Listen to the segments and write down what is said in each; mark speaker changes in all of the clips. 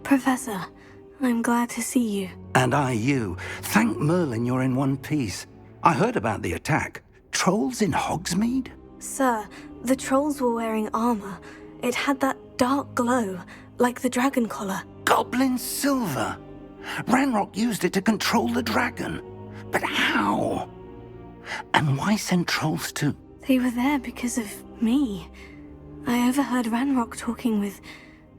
Speaker 1: Professor, I'm glad to see you.
Speaker 2: And I you. Thank Merlin you're in one piece. I heard about the attack. Trolls in Hogsmeade?
Speaker 1: Sir, the trolls were wearing armor. It had that dark glow, like the dragon collar.
Speaker 2: Goblin silver. Ranrock used it to control the dragon. But how? And why send trolls to...
Speaker 1: They were there because of me. I overheard Ranrock talking with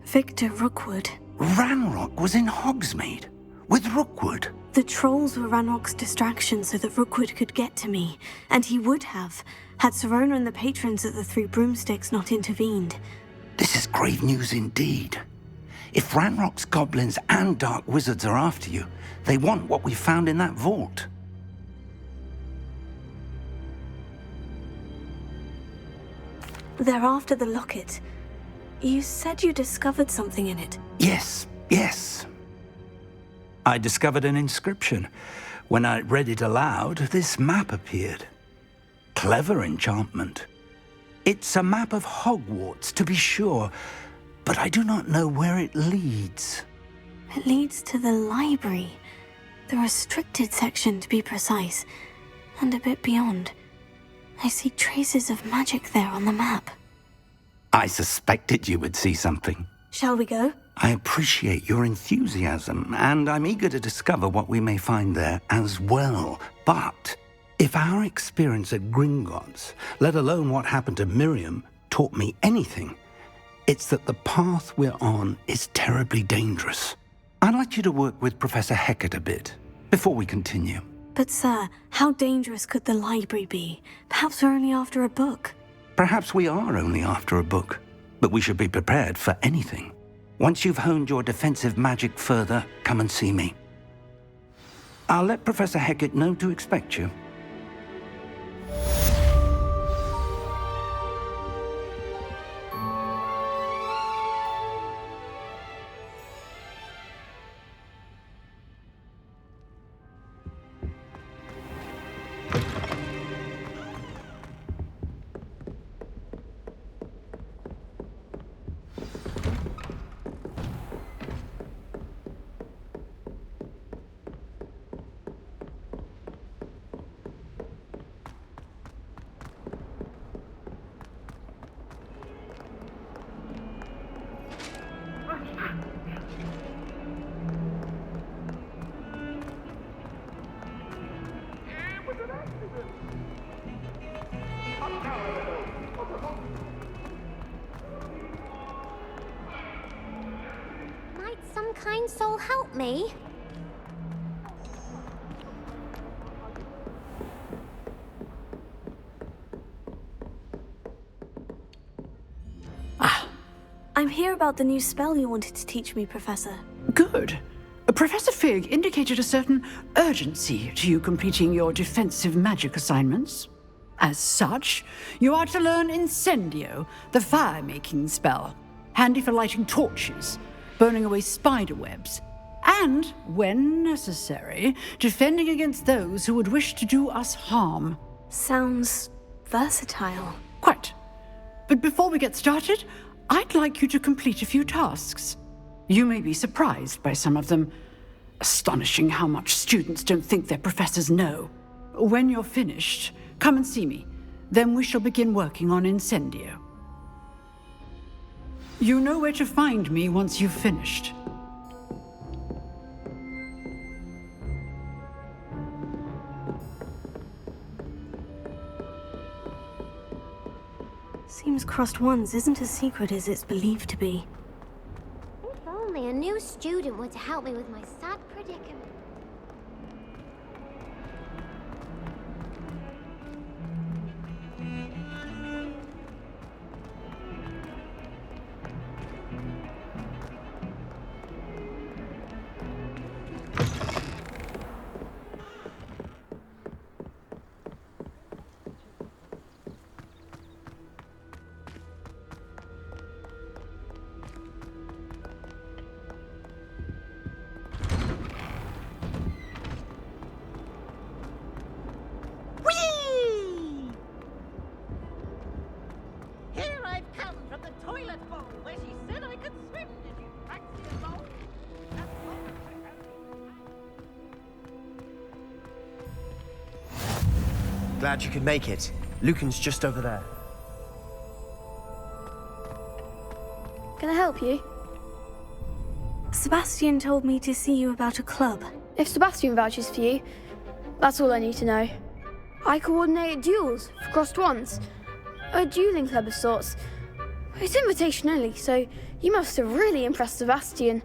Speaker 1: Victor Rookwood.
Speaker 2: Ranrock was in Hogsmeade? With Rookwood?
Speaker 1: The trolls were Ranrock's distraction so that Rookwood could get to me. And he would have, had Serona and the patrons at the Three Broomsticks not intervened.
Speaker 2: This is grave news indeed. If Ranrock's goblins and dark wizards are after you, they want what we found in that vault.
Speaker 1: They're after the locket. You said you discovered something in it.
Speaker 2: Yes. I discovered an inscription. When I read it aloud, this map appeared. Clever enchantment. It's a map of Hogwarts, to be sure, but I do not know where it leads.
Speaker 1: It leads to the library. The restricted section, to be precise. And a bit beyond. I see traces of magic there on the map.
Speaker 2: I suspected you would see something.
Speaker 1: Shall we go?
Speaker 2: I appreciate your enthusiasm, and I'm eager to discover what we may find there as well. But if our experience at Gringotts, let alone what happened to Miriam, taught me anything, it's that the path we're on is terribly dangerous. I'd like you to work with Professor Hecat a bit before we continue.
Speaker 1: But sir, how dangerous could the library be? Perhaps we're only after a book.
Speaker 2: Perhaps we are only after a book, but we should be prepared for anything. Once you've honed your defensive magic further, come and see me. I'll let Professor Hecat know to expect you.
Speaker 3: Might some kind soul help me?
Speaker 1: I'm here about the new spell you wanted to teach me, Professor.
Speaker 4: Good. Professor Fig indicated a certain urgency to you completing your defensive magic assignments. As such, you are to learn Incendio, the fire-making spell, handy for lighting torches, burning away spider webs, and, when necessary, defending against those who would wish to do us harm.
Speaker 1: Sounds versatile.
Speaker 4: Quite. But before we get started, I'd like you to complete a few tasks. You may be surprised by some of them. Astonishing how much students don't think their professors know. When you're finished, come and see me. Then we shall begin working on Incendio. You know where to find me once you've finished.
Speaker 1: Seems Crossed Ones isn't as secret as it's believed to be.
Speaker 3: If only a new student were to help me with my sad predicament.
Speaker 5: Glad you could make it. Lucan's just over there.
Speaker 6: Can I help you?
Speaker 1: Sebastian told me to see you about a club.
Speaker 6: If Sebastian vouches for you, that's all I need to know. I coordinate duels for crossed ones. A dueling club of sorts. It's invitation only, so you must have really impressed Sebastian.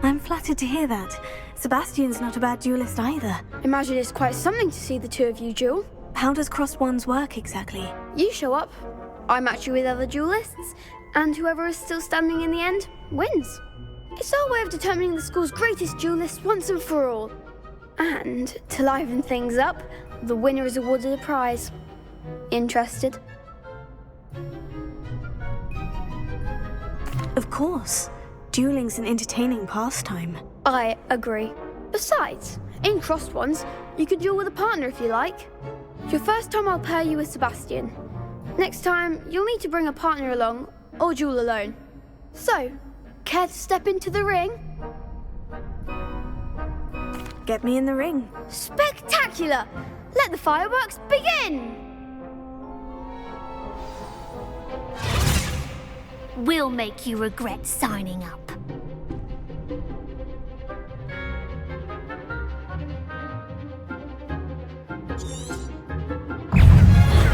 Speaker 1: I'm flattered to hear that. Sebastian's not a bad duelist either.
Speaker 6: Imagine it's quite something to see the two of you duel.
Speaker 1: How does crossed ones work exactly?
Speaker 6: You show up, I match you with other duelists, and whoever is still standing in the end wins. It's our way of determining the school's greatest duelist once and for all. And to liven things up, the winner is awarded a prize. Interested?
Speaker 1: Of course. Dueling's an entertaining pastime.
Speaker 6: I agree. Besides, in crossed ones, you can duel with a partner if you like. Your first time I'll pair you with Sebastian. Next time, you'll need to bring a partner along, or duel alone. So, care to step into the ring?
Speaker 1: Get me in the ring.
Speaker 6: Spectacular! Let the fireworks begin!
Speaker 3: We'll make you regret signing up.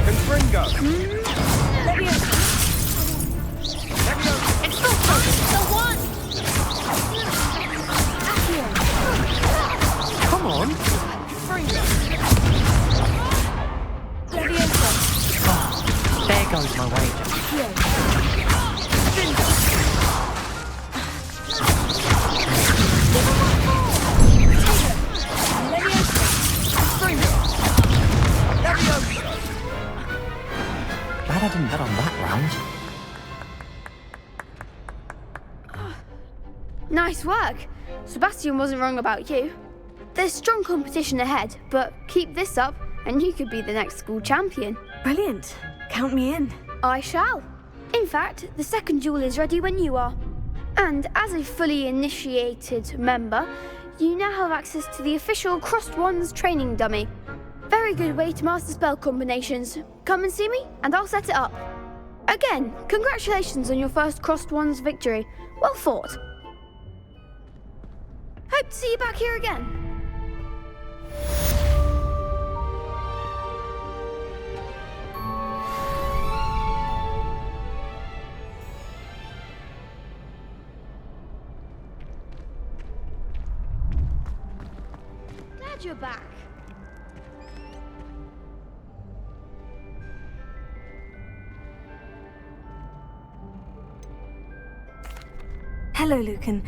Speaker 5: Confringo!
Speaker 3: It's the one!
Speaker 5: Come on! Oh, there goes my wager. Glad I didn't bet on that round.
Speaker 6: Nice work. Sebastian wasn't wrong about you. There's strong competition ahead, but keep this up and you could be the next school champion.
Speaker 1: Brilliant. Count me in.
Speaker 6: I shall. In fact, the second duel is ready when you are. And as a fully initiated member, you now have access to the official Crossed Wands training dummy. Very good way to master spell combinations. Come and see me, and I'll set it up. Again, congratulations on your first Crossed Wands victory. Well fought. Hope to see you back here again. Glad you're back.
Speaker 1: Hello, Lucan.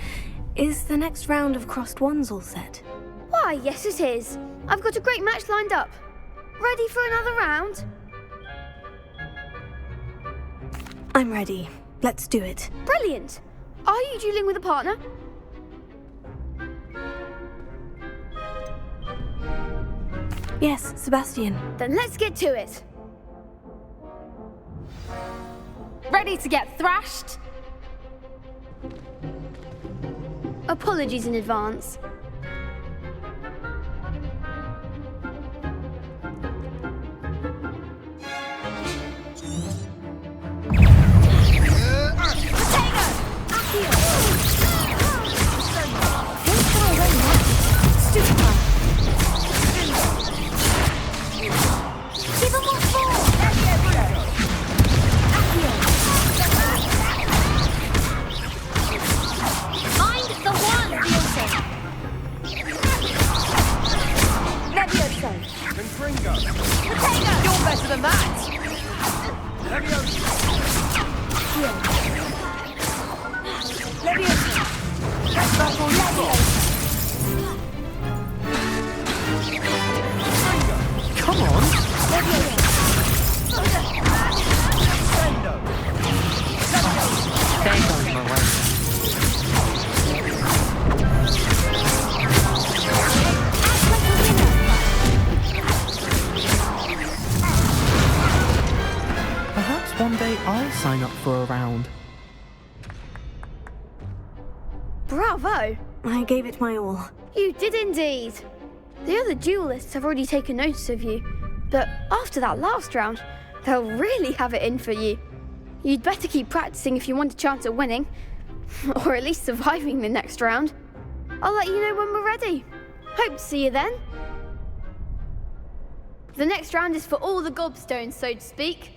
Speaker 1: Is the next round of crossed wands all set?
Speaker 6: Why, yes it is. I've got a great match lined up. Ready for another round?
Speaker 1: I'm ready. Let's do it.
Speaker 6: Brilliant. Are you dueling with a partner?
Speaker 1: Yes, Sebastian.
Speaker 6: Then let's get to it.
Speaker 3: Ready to get thrashed?
Speaker 6: Apologies in advance.
Speaker 5: One day I'll sign up for a round.
Speaker 6: Bravo!
Speaker 1: I gave it my all.
Speaker 6: You did indeed. The other duelists have already taken notice of you, but after that last round, they'll really have it in for you. You'd better keep practicing if you want a chance at winning, or at least surviving the next round. I'll let you know when we're ready. Hope to see you then. The next round is for all the gobstones, so to speak.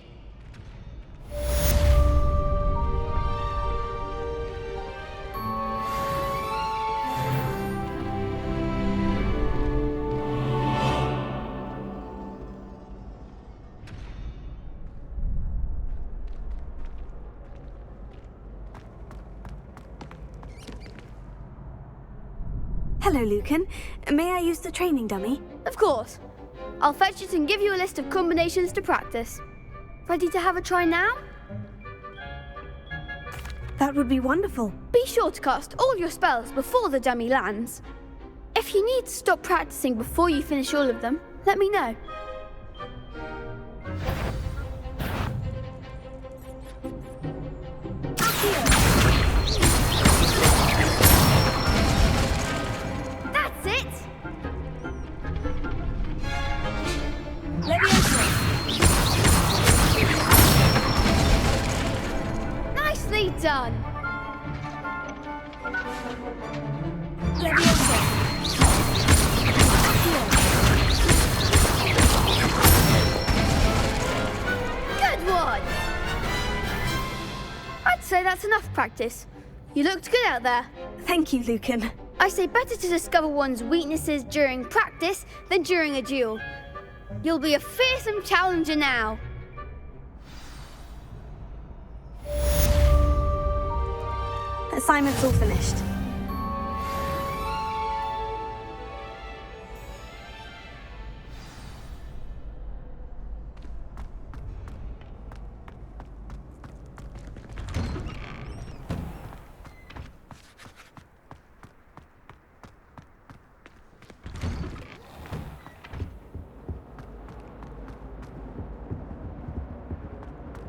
Speaker 1: Hello, Lucan. May I use the training dummy?
Speaker 6: Of course. I'll fetch it and give you a list of combinations to practice. Ready to have a try now?
Speaker 1: That would be wonderful.
Speaker 6: Be sure to cast all your spells before the dummy lands. If you need to stop practicing before you finish all of them, let me know. That's it! Nicely done! Good one! I'd say that's enough practice. You looked good out there.
Speaker 1: Thank you, Lucan.
Speaker 6: I say better to discover one's weaknesses during practice than during a duel. You'll be a fearsome challenger now.
Speaker 1: Assignment's all finished.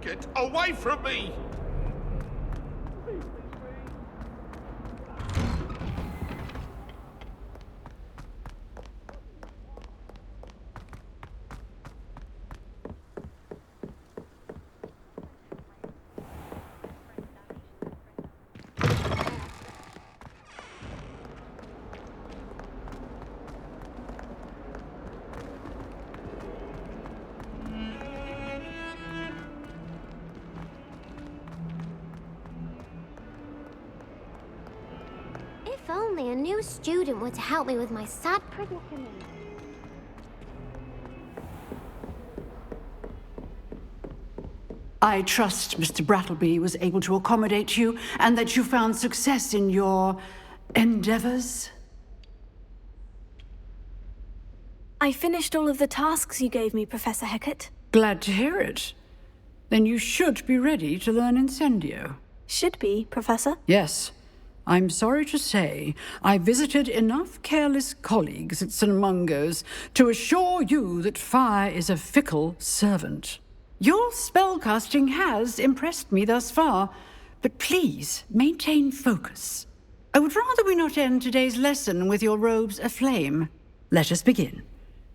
Speaker 7: Get away from me!
Speaker 3: If only a new student were to help me with my sad predicament.
Speaker 4: I trust Mr. Brattleby was able to accommodate you and that you found success in your endeavors.
Speaker 1: I finished all of the tasks you gave me, Professor Hecat.
Speaker 4: Glad to hear it. Then you should be ready to learn Incendio.
Speaker 1: Should be, Professor.
Speaker 4: Yes. I'm sorry to say, I visited enough careless colleagues at St. Mungo's to assure you that fire is a fickle servant. Your spellcasting has impressed me thus far, but please maintain focus. I would rather we not end today's lesson with your robes aflame. Let us begin.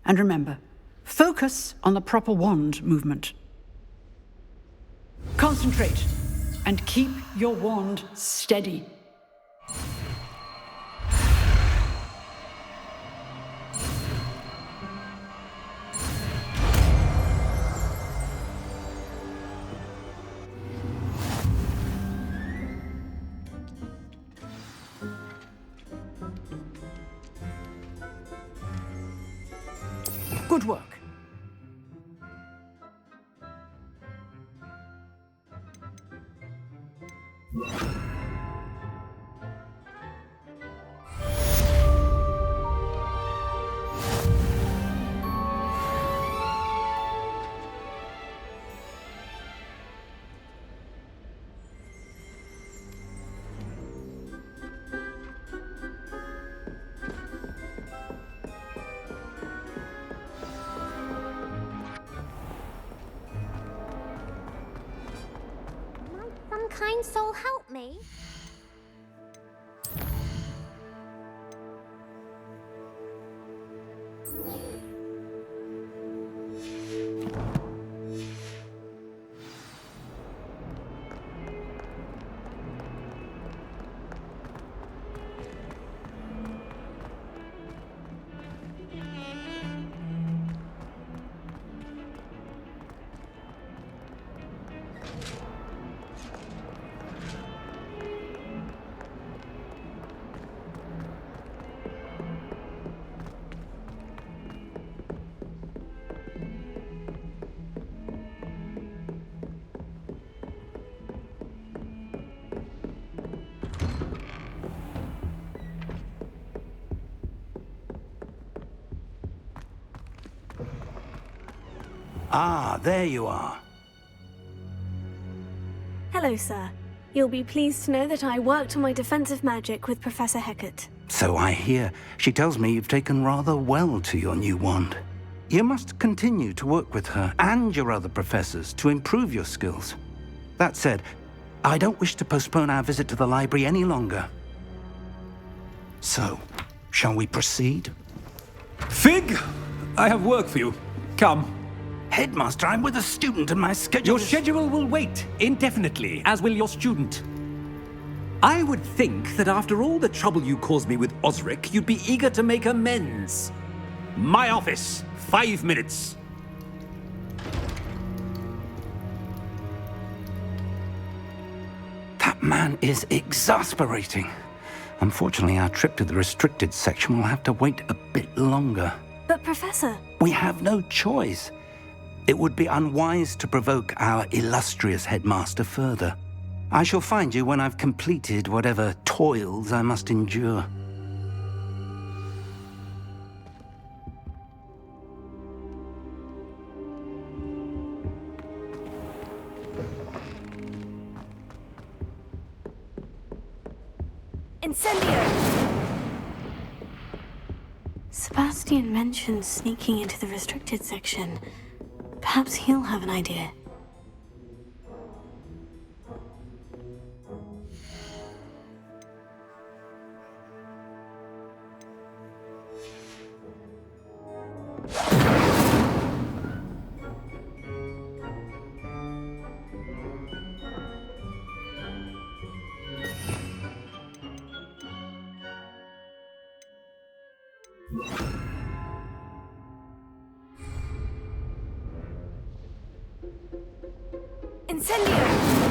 Speaker 4: And remember, focus on the proper wand movement. Concentrate and keep your wand steady. Good work.
Speaker 3: Some kind soul help me.
Speaker 2: Ah, there you are.
Speaker 1: Hello, sir. You'll be pleased to know that I worked on my defensive magic with Professor Hecat.
Speaker 2: So I hear. She tells me you've taken rather well to your new wand. You must continue to work with her and your other professors to improve your skills. That said, I don't wish to postpone our visit to the library any longer. So, shall we proceed?
Speaker 8: Fig, I have work for you. Come.
Speaker 2: Headmaster, I'm with a student and my schedule
Speaker 8: Your schedule will wait indefinitely, as will your student. I would think that after all the trouble you caused me with Osric, you'd be eager to make amends. My office, 5 minutes.
Speaker 2: That man is exasperating. Unfortunately, our trip to the restricted section will have to wait a bit longer.
Speaker 1: But, Professor...
Speaker 2: We have no choice. It would be unwise to provoke our illustrious headmaster further. I shall find you when I've completed whatever toils I must endure.
Speaker 1: Incendio! Sebastian mentioned sneaking into the restricted section. Perhaps he'll have an idea. Incendio!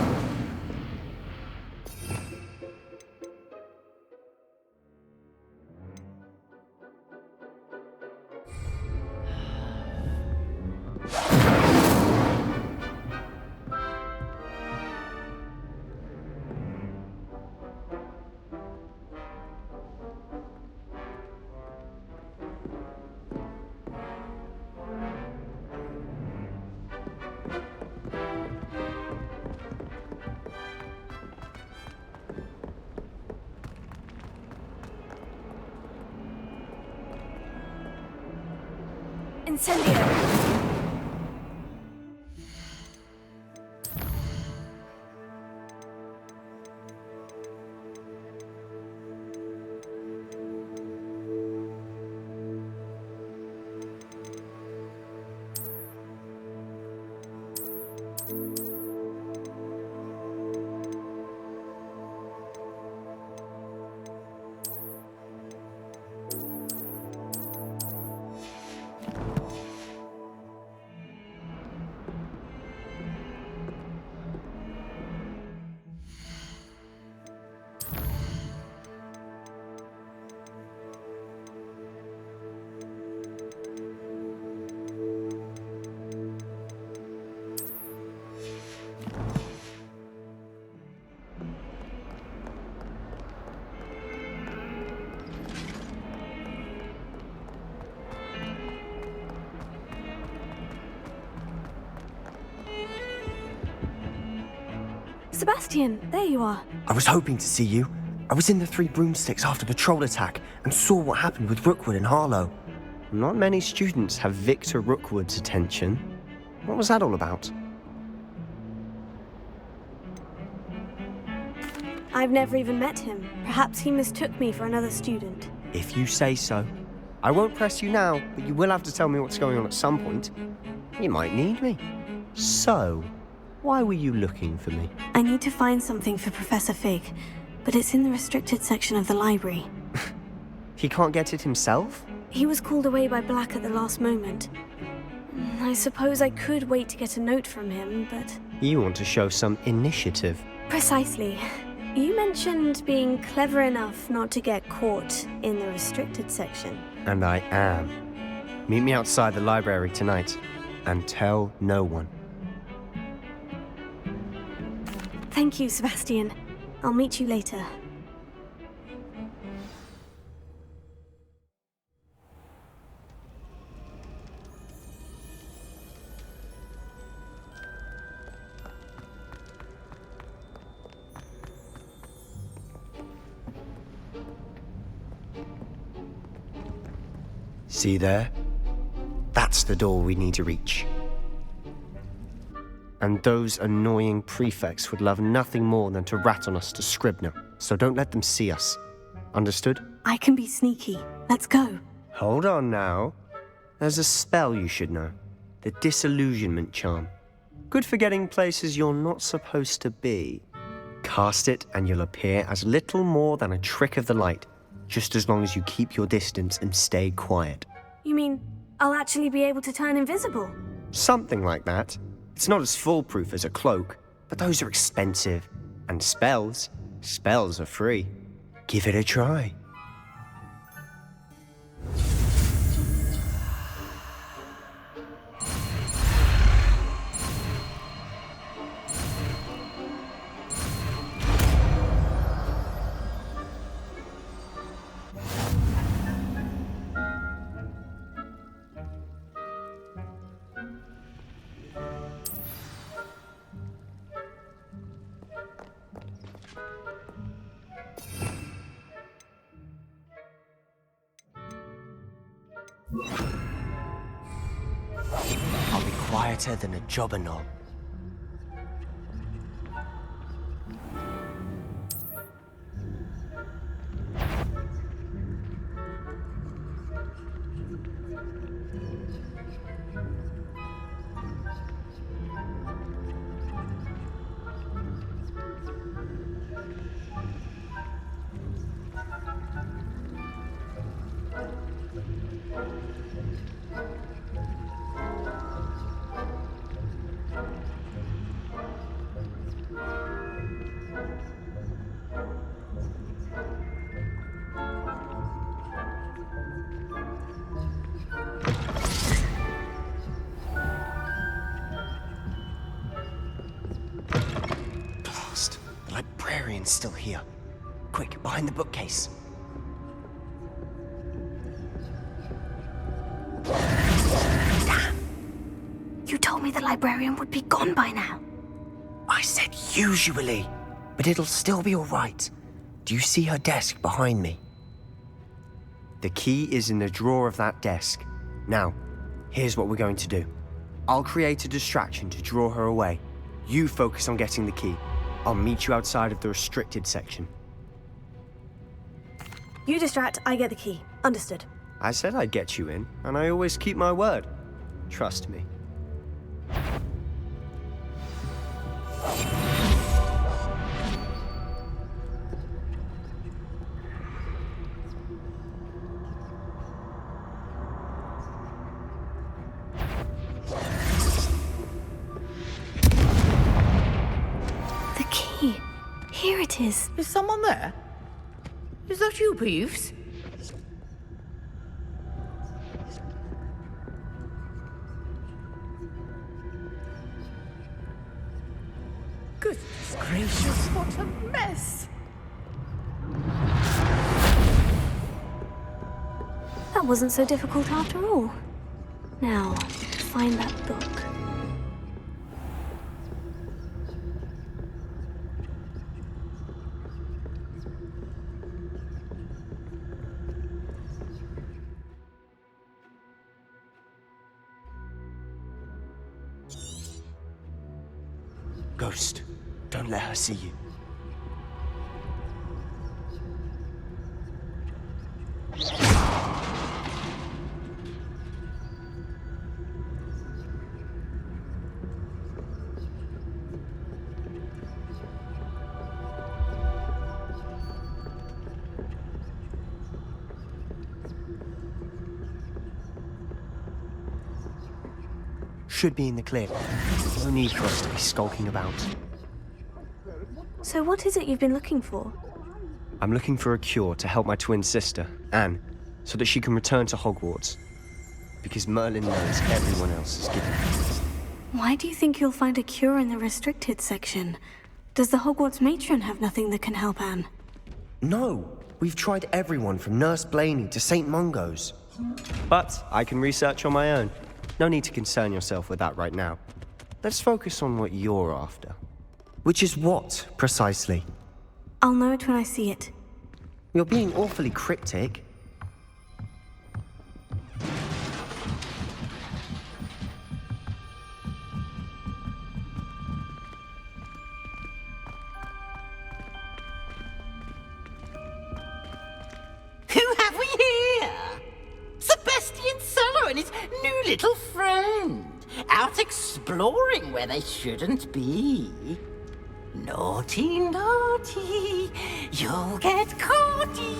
Speaker 1: Incendio! Sebastian, there you are.
Speaker 5: I was hoping to see you. I was in the Three Broomsticks after the troll attack and saw what happened with Rookwood and Harlow.
Speaker 9: Not many students have Victor Rookwood's attention. What was that all about?
Speaker 1: I've never even met him. Perhaps he mistook me for another student.
Speaker 9: If you say so. I won't press you now, but you will have to tell me what's going on at some point. You might need me. So, why were you looking for me?
Speaker 1: I need to find something for Professor Fig, but it's in the restricted section of the library.
Speaker 9: He can't get it himself?
Speaker 1: He was called away by Black at the last moment. I suppose I could wait to get a note from him, but...
Speaker 9: You want to show some initiative.
Speaker 1: Precisely. You mentioned being clever enough not to get caught in the restricted section.
Speaker 9: And I am. Meet me outside the library tonight, and tell no one.
Speaker 1: Thank you, Sebastian. I'll meet you later.
Speaker 9: See there? That's the door we need to reach. And those annoying prefects would love nothing more than to rat on us to Scribner, so don't let them see us. Understood?
Speaker 1: I can be sneaky. Let's go.
Speaker 9: Hold on now. There's a spell you should know. The Disillusionment Charm. Good for getting places you're not supposed to be. Cast it and you'll appear as little more than a trick of the light, just as long as you keep your distance and stay quiet.
Speaker 1: You mean I'll actually be able to turn invisible?
Speaker 9: Something like that. It's not as foolproof as a cloak, but those are expensive. And spells are free. Give it a try. I'll be quieter than a jobberknoll. The librarian's still here. Quick, behind the bookcase.
Speaker 1: Damn! You told me the librarian would be gone by now.
Speaker 9: I said usually, but it'll still be all right. Do you see her desk behind me? The key is in the drawer of that desk. Now, here's what we're going to do. I'll create a distraction to draw her away. You focus on getting the key. I'll meet you outside of the restricted section.
Speaker 1: You distract, I get the key. Understood.
Speaker 9: I said I'd get you in, and I always keep my word. Trust me.
Speaker 1: The key. Here it is.
Speaker 10: Is someone there? Is that you, Peeves? Goodness gracious, what a mess!
Speaker 1: That wasn't so difficult after all. Now, find that book.
Speaker 9: Ghost, don't let her see you. Should be in the clear. No need for us to be skulking about.
Speaker 1: So what is it you've been looking for?
Speaker 9: I'm looking for a cure to help my twin sister, Anne, so that she can return to Hogwarts. Because Merlin knows everyone else is given.
Speaker 1: Why do you think you'll find a cure in the restricted section? Does the Hogwarts matron have nothing that can help Anne?
Speaker 9: No! We've tried everyone from Nurse Blaney to St. Mungo's. But I can research on my own. No need to concern yourself with that right now. Let's focus on what you're after. Which is what, precisely?
Speaker 1: I'll know it when I see it.
Speaker 9: You're being awfully cryptic.
Speaker 10: new little friend. Out exploring where they shouldn't be. Naughty, naughty, you'll get caughty.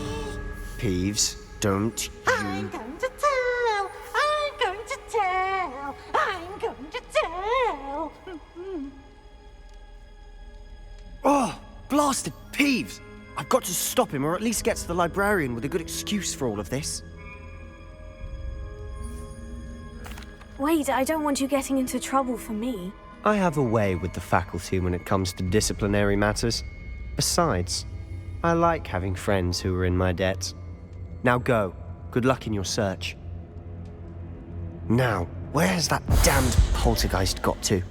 Speaker 9: Peeves, don't you...
Speaker 10: I'm going to tell, I'm going to tell, I'm going to tell.
Speaker 9: Oh, blasted Peeves! I've got to stop him, or at least get to the librarian with a good excuse for all of this.
Speaker 1: Wait, I don't want you getting into trouble for me.
Speaker 9: I have a way with the faculty when it comes to disciplinary matters. Besides, I like having friends who are in my debt. Now go. Good luck in your search. Now, where has that damned poltergeist got to?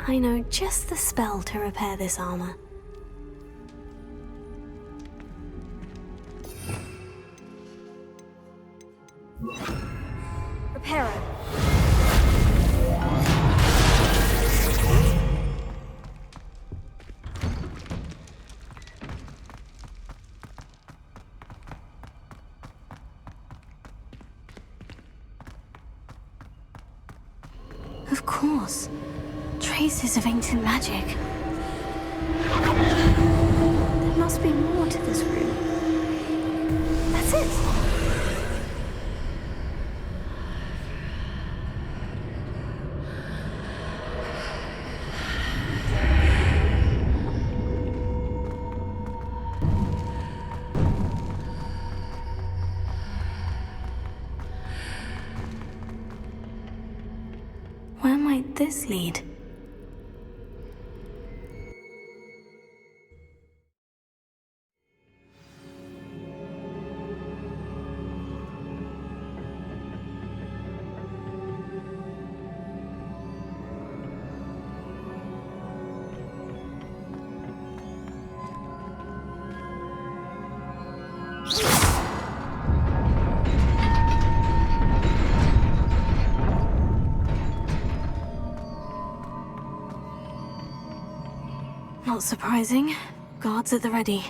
Speaker 1: I know just the spell to repair this armor. Repair it. Of course. Traces of ancient magic. There must be more to this room. That's it. Where might this lead? Not surprising. Guards at the ready.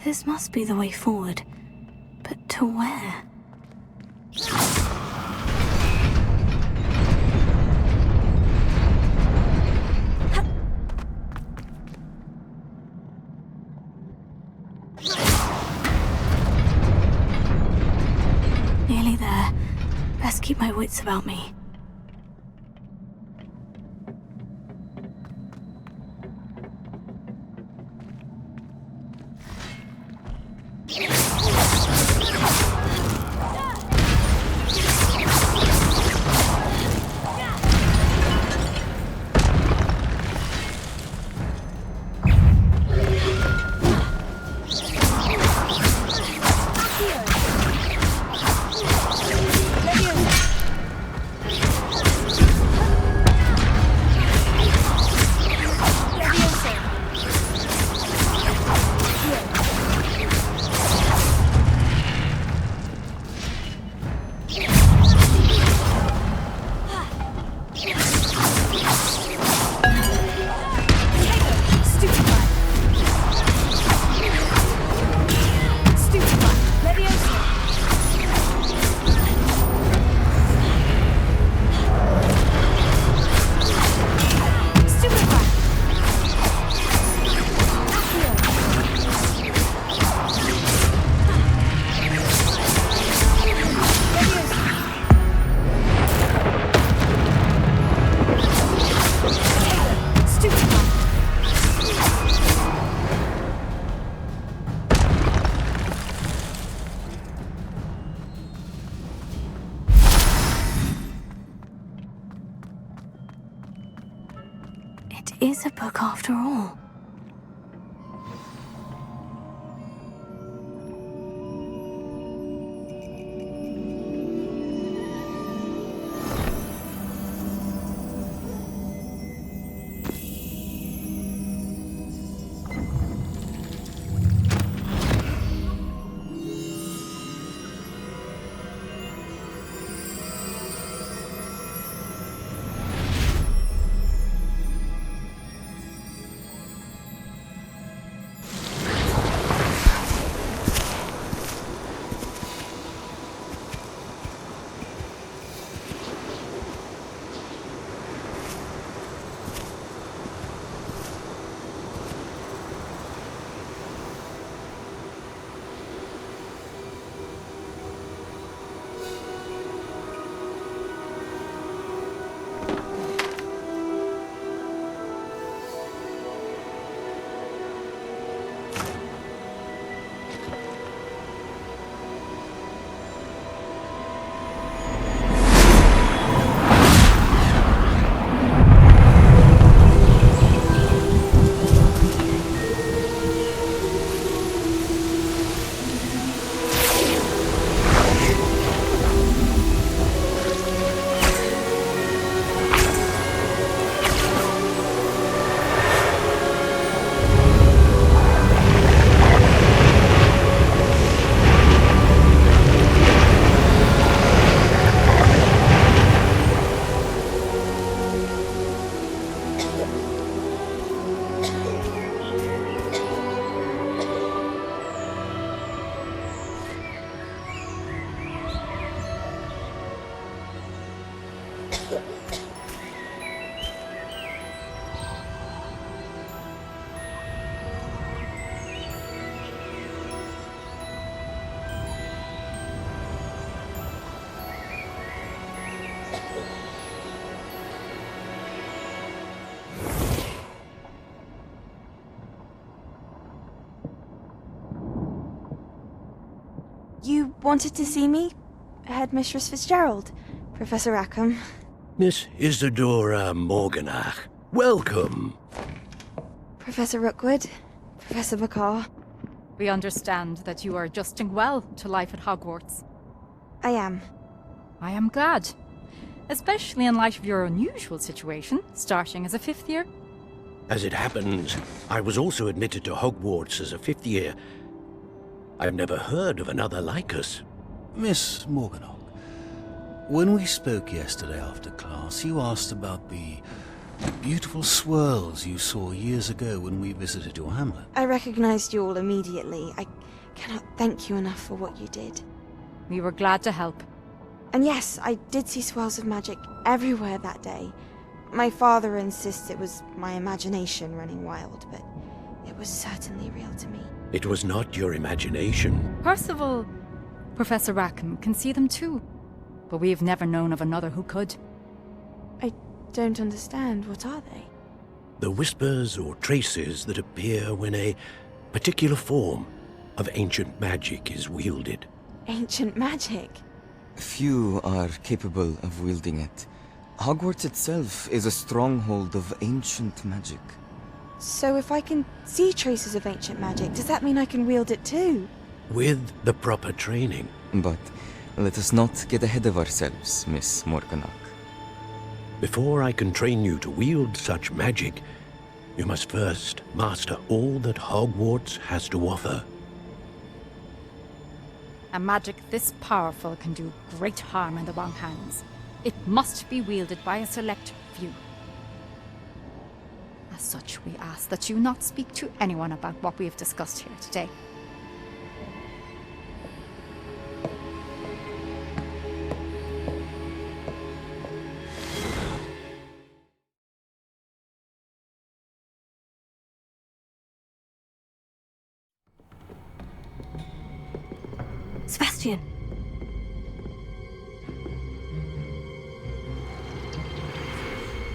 Speaker 1: This must be the way forward. But to where? Nearly there. Best keep my wits about me. is a book after all.
Speaker 11: You wanted to see me? Headmistress Fitzgerald, Professor Rackham.
Speaker 12: Miss Isadora Morganach, welcome.
Speaker 11: Professor Rookwood, Professor Bakar.
Speaker 13: We understand that you are adjusting well to life at Hogwarts.
Speaker 11: I am.
Speaker 13: I am glad. Especially in light of your unusual situation, starting as a 5th year.
Speaker 12: As it happens, I was also admitted to Hogwarts as a 5th year. I've never heard of another like us.
Speaker 14: Miss Morganach, when we spoke yesterday after class, you asked about the beautiful swirls you saw years ago when we visited your hamlet.
Speaker 11: I recognized you all immediately. I cannot thank you enough for what you did.
Speaker 13: We were glad to help.
Speaker 11: And yes, I did see swirls of magic everywhere that day. My father insists it was my imagination running wild, but it was certainly real to me.
Speaker 12: It was not your imagination.
Speaker 13: Percival, Professor Rackham can see them too. But we have never known of another who could.
Speaker 11: I don't understand. What are they?
Speaker 12: The whispers or traces that appear when a particular form of ancient magic is wielded.
Speaker 11: Ancient magic?
Speaker 15: Few are capable of wielding it. Hogwarts itself is a stronghold of ancient magic.
Speaker 11: So if I can see traces of ancient magic, does that mean I can wield it too?
Speaker 12: With the proper training.
Speaker 15: But let us not get ahead of ourselves, Miss Morganach.
Speaker 12: Before I can train you to wield such magic, you must first master all that Hogwarts has to offer.
Speaker 13: A magic this powerful can do great harm in the wrong hands. It must be wielded by a select few. As such, we ask that you not speak to anyone about what we have discussed here today.
Speaker 1: Sebastian!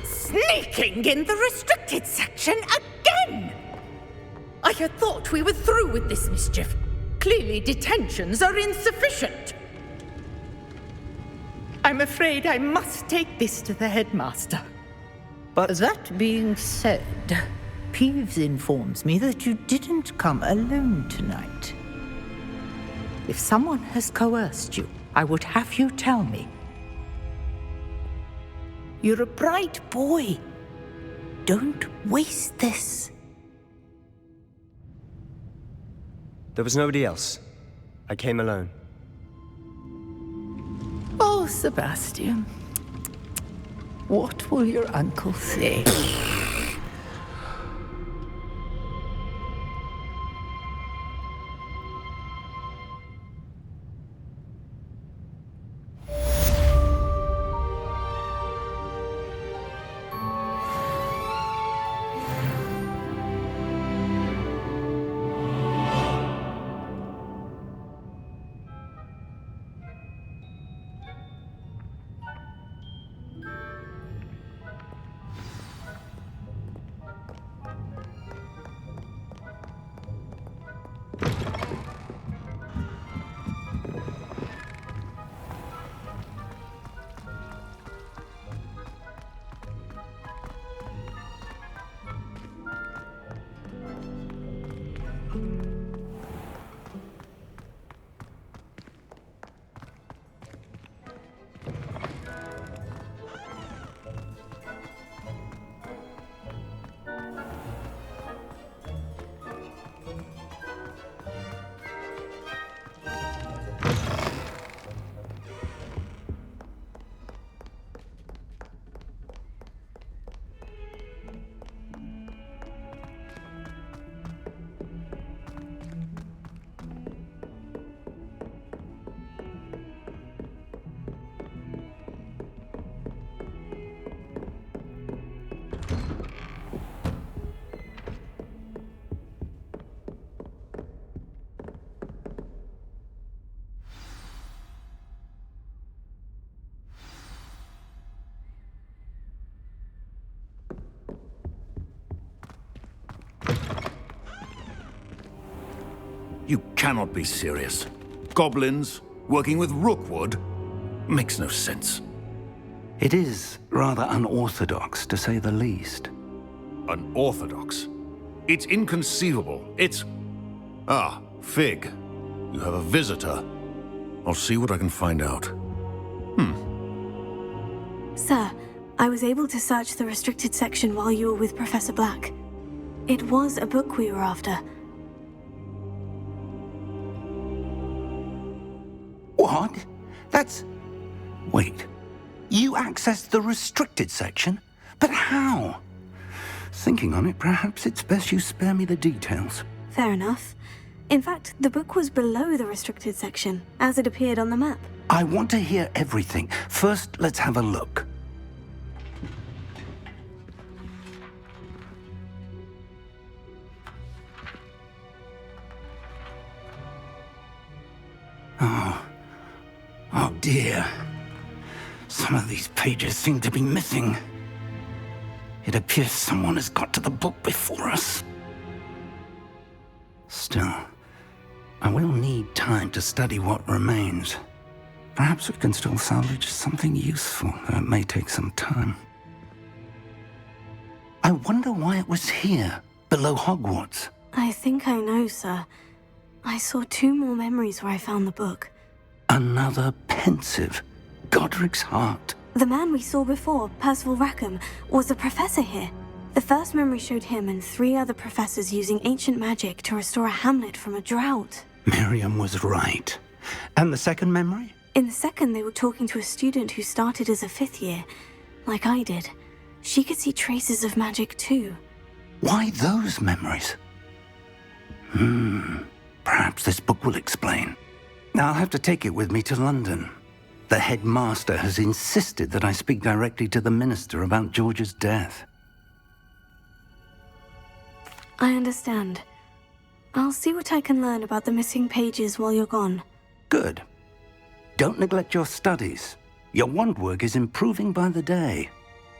Speaker 10: Sneaking in the restricted section again! I had thought we were through with this mischief. Clearly detentions are insufficient. I'm afraid I must take this to the headmaster.
Speaker 9: But
Speaker 10: that being said, Peeves informs me that you didn't come alone tonight. If someone has coerced you, I would have you tell me. You're a bright boy. Don't waste this.
Speaker 9: there was nobody else. I came alone.
Speaker 10: Oh, Sebastian. What will your uncle say?
Speaker 7: You cannot be serious. Goblins working with Rookwood? Makes no sense.
Speaker 2: It is rather unorthodox, to say the least.
Speaker 7: Unorthodox? It's inconceivable. It's... Ah, Fig. You have a visitor. I'll see what I can find out.
Speaker 1: Sir, I was able to search the restricted section while you were with Professor Black. It was a book we were after.
Speaker 2: What? That's... Wait. You accessed the restricted section? But how? Thinking on it, perhaps it's best you spare me the details.
Speaker 1: Fair enough. In fact, the book was below the restricted section, as it appeared on the map.
Speaker 2: I want to hear everything. First, let's have a look. Oh dear. Some of these pages seem to be missing. It appears someone has got to the book before us. Still, I will need time to study what remains. Perhaps we can still salvage something useful, though it may take some time. I wonder why it was here, below Hogwarts.
Speaker 1: I think I know, sir. I saw 2 more memories where I found the book.
Speaker 2: Another pensive. Godric's heart.
Speaker 1: The man we saw before, Percival Rackham, was a professor here. The first memory showed him and 3 other professors using ancient magic to restore a hamlet from a drought.
Speaker 2: Miriam was right. And the second memory?
Speaker 1: In the second, they were talking to a student who started as a 5th year, like I did. She could see traces of magic too.
Speaker 2: Why those memories? Perhaps this book will explain. I'll have to take it with me to London. The headmaster has insisted that I speak directly to the minister about George's death.
Speaker 1: I understand. I'll see what I can learn about the missing pages while you're gone.
Speaker 2: Good. Don't neglect your studies. Your wand work is improving by the day.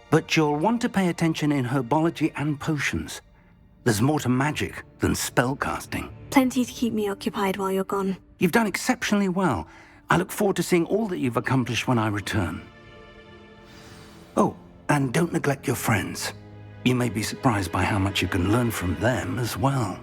Speaker 2: But you'll want to pay attention in herbology and potions. There's more to magic than spellcasting.
Speaker 1: Plenty to keep me occupied while you're gone.
Speaker 2: You've done exceptionally well. I look forward to seeing all that you've accomplished when I return. Oh, And don't neglect your friends. You may be surprised by how much you can learn from them as well.